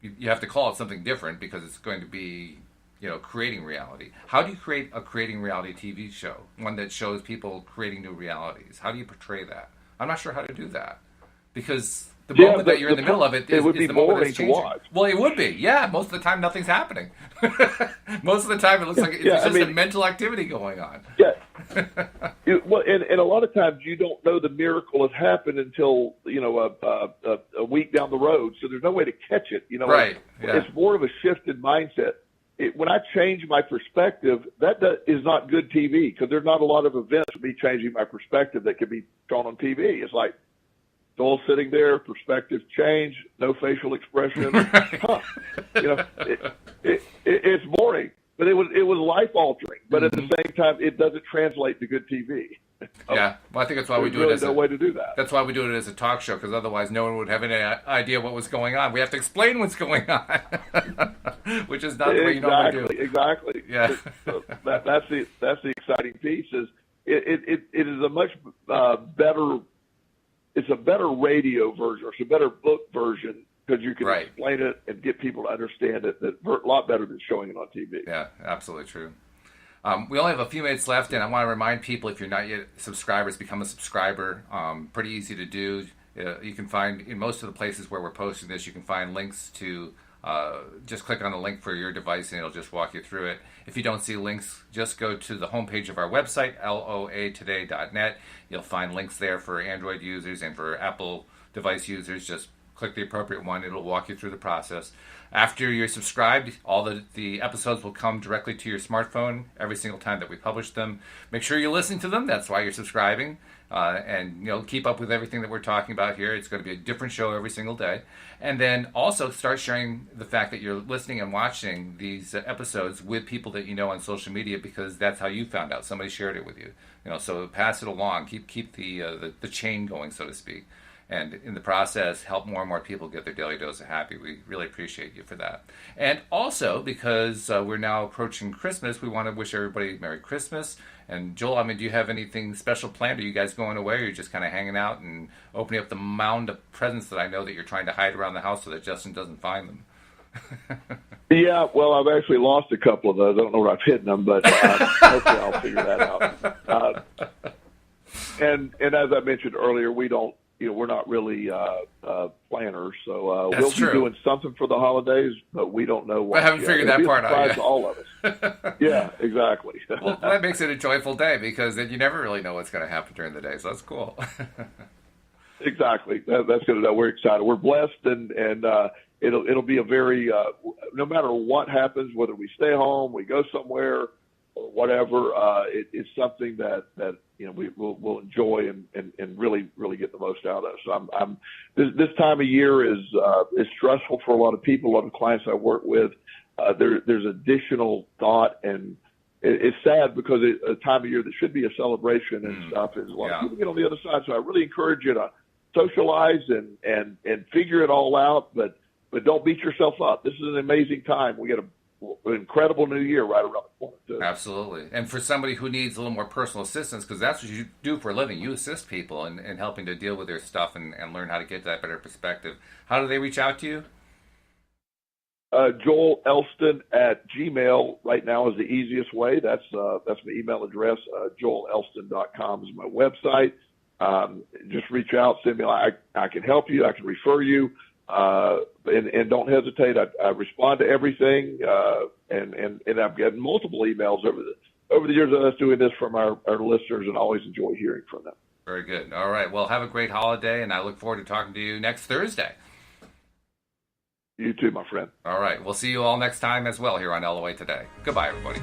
[SPEAKER 1] You have to call it something different because it's going to be, creating reality. How do you create a creating reality TV show? One that shows people creating new realities. How do you portray that? I'm not sure how to do that because the moment that you're in the middle of it is the moment that's changing. Watch. Well, it would be. Yeah, most of the time nothing's happening. Most of the time it looks like it's just a mental activity going on.
[SPEAKER 2] Yeah. Well, and a lot of times you don't know the miracle has happened until a week down the road, so there's no way to catch it.
[SPEAKER 1] Right? Yeah.
[SPEAKER 2] It's more of a shift in mindset. When I change my perspective, that is not good TV because there's not a lot of events of me changing my perspective that can be shown on TV. It's like Joel sitting there, perspective change, no facial expression. Huh. It's boring. But it was life altering. But at the same time, it doesn't translate to good TV.
[SPEAKER 1] Yeah, well, I think that's why we do it as
[SPEAKER 2] no way to do that.
[SPEAKER 1] That's why we do it as a talk show, because otherwise no one would have any idea what was going on. We have to explain what's going on, which is not the way you normally do.
[SPEAKER 2] Exactly.
[SPEAKER 1] Yeah.
[SPEAKER 2] So that's the exciting piece. Is it is a much better. It's a better radio version, or it's a better book version. Because you can explain it and get people to understand it a lot better than showing it on TV.
[SPEAKER 1] Yeah, absolutely true. We only have a few minutes left, and I want to remind people, if you're not yet subscribers, become a subscriber. Pretty easy to do. You can find, in most of the places where we're posting this, you can find links to, just click on the link for your device, and it'll just walk you through it. If you don't see links, just go to the homepage of our website, loatoday.net. You'll find links there for Android users and for Apple device users. Just click the appropriate one. It'll walk you through the process. After you're subscribed, all the episodes will come directly to your smartphone every single time that we publish them. Make sure you're listening to them. That's why you're subscribing. And keep up with everything that we're talking about here. It's going to be a different show every single day. And then also start sharing the fact that you're listening and watching these episodes with people that you know on social media, because that's how you found out. Somebody shared it with you. So pass it along. Keep the chain going, so to speak. And in the process, help more and more people get their daily dose of happy. We really appreciate you for that. And also, because we're now approaching Christmas, we want to wish everybody Merry Christmas. And Joel, do you have anything special planned? Are you guys going away, or are you just kind of hanging out and opening up the mound of presents that I know that you're trying to hide around the house so that Justin doesn't find them?
[SPEAKER 2] Yeah, well, I've actually lost a couple of those. I don't know where I've hidden them, but hopefully I'll figure that out. And as I mentioned earlier, we don't. We're not really planners, so we'll be doing something for the holidays, but we don't know what.
[SPEAKER 1] I haven't figured that part out yet.
[SPEAKER 2] All of us. Yeah, exactly.
[SPEAKER 1] Well, that makes it a joyful day, because then you never really know what's going to happen during the day, so that's cool.
[SPEAKER 2] Exactly. That's good to know. We're excited. We're blessed, and it'll be a very no matter what happens, whether we stay home, we go somewhere, or whatever. It's something that we'll enjoy and really get the most out of. So this time of year is stressful for a lot of people, a lot of clients I work with. There's additional thought, and it's sad because it's a time of year that should be a celebration and stuff. Is a lot of people get on the other side. So I really encourage you to socialize and figure it all out, but don't beat yourself up. This is an amazing time. We get an incredible new year right around the corner, too.
[SPEAKER 1] Absolutely. And for somebody who needs a little more personal assistance, because that's what you do for a living, you assist people in helping to deal with their stuff and learn how to get that better perspective. How do they reach out to you?
[SPEAKER 2] Joel Elston at Gmail right now is the easiest way. That's my email address. JoelElston.com is my website. Just reach out, send me. I can help you. I can refer you. And don't hesitate. I respond to everything, and I've gotten multiple emails over the years of us doing this from our listeners, and always enjoy hearing from them.
[SPEAKER 1] Very good. All right. Well, have a great holiday, and I look forward to talking to you next Thursday.
[SPEAKER 2] You too, my friend.
[SPEAKER 1] All right. We'll see you all next time as well here on LOA Today. Goodbye, everybody.